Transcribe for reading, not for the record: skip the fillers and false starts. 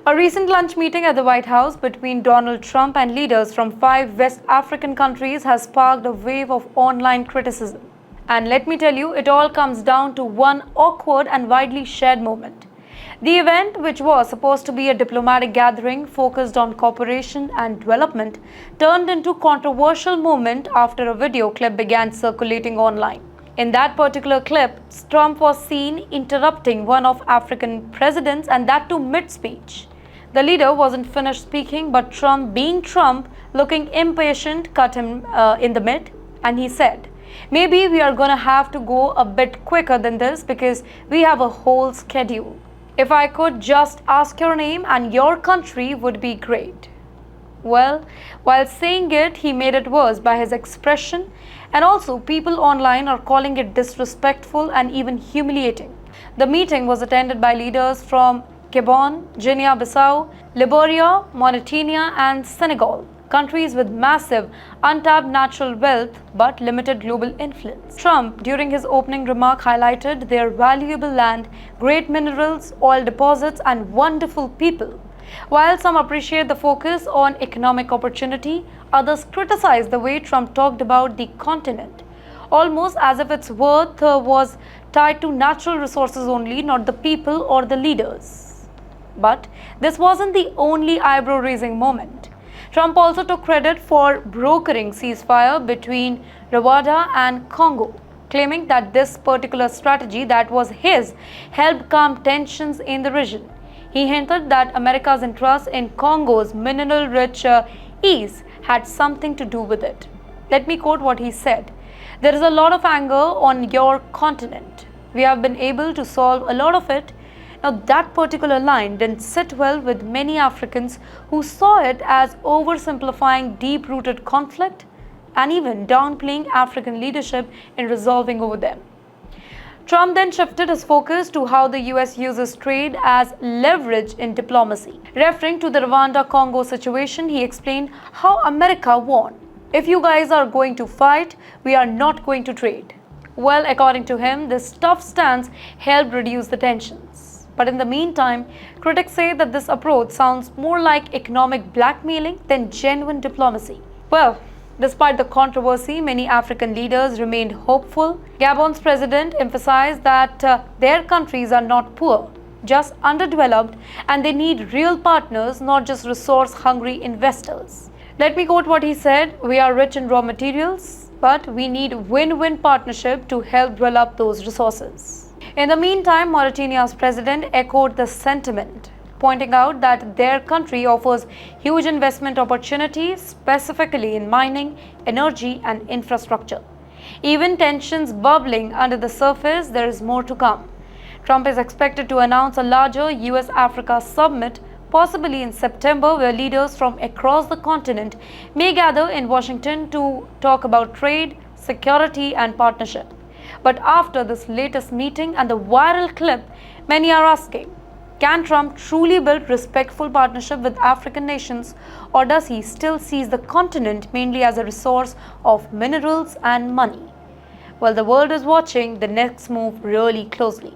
A recent lunch meeting at the White House between Donald Trump and leaders from 5 West African countries has sparked a wave of online criticism. And let me tell you, it all comes down to one awkward and widely shared moment. The event, which was supposed to be a diplomatic gathering focused on cooperation and development, turned into a controversial moment after a video clip began circulating online. In that particular clip, Trump was seen interrupting one of African presidents, and that too mid-speech. The leader wasn't finished speaking, but Trump, being Trump, looking impatient, cut him in the mid, and he said, "Maybe we are gonna have to go a bit quicker than this because we have a whole schedule. If I could just ask your name and your country would be great." Well, while saying it, he made it worse by his expression, and also people online are calling it disrespectful and even humiliating. The meeting was attended by leaders from Gabon, Guinea-Bissau, Liberia, Mauritania and Senegal, countries with massive untapped natural wealth but limited global influence. Trump, during his opening remark, highlighted their valuable land, great minerals, oil deposits and wonderful people. While some appreciate the focus on economic opportunity, others criticize the way Trump talked about the continent, almost as if its worth was tied to natural resources only, not the people or the leaders. But this wasn't the only eyebrow-raising moment. Trump also took credit for brokering ceasefire between Rwanda and Congo, claiming that this particular strategy that was his helped calm tensions in the region. He hinted that America's interest in Congo's mineral-rich east had something to do with it. Let me quote what he said. "There is a lot of anger on your continent. We have been able to solve a lot of it." Now, that particular line didn't sit well with many Africans who saw it as oversimplifying deep-rooted conflict and even downplaying African leadership in resolving over them. Trump then shifted his focus to how the US uses trade as leverage in diplomacy. Referring to the Rwanda-Congo situation, he explained how America won. "If you guys are going to fight, we are not going to trade." Well, according to him, this tough stance helped reduce the tensions. But in the meantime, critics say that this approach sounds more like economic blackmailing than genuine diplomacy. Well, despite the controversy, many African leaders remained hopeful. Gabon's president emphasized that their countries are not poor, just underdeveloped, and they need real partners, not just resource-hungry investors. Let me quote what he said, "We are rich in raw materials, but we need win-win partnership to help develop those resources." In the meantime, Mauritania's president echoed the sentiment, pointing out that their country offers huge investment opportunities, specifically in mining, energy and infrastructure. Even tensions bubbling under the surface, there is more to come. Trump is expected to announce a larger US-Africa summit, possibly in September, where leaders from across the continent may gather in Washington to talk about trade, security and partnership. But after this latest meeting and the viral clip, many are asking, can Trump truly build respectful partnership with African nations, or does he still see the continent mainly as a resource of minerals and money? Well, the world is watching the next move really closely.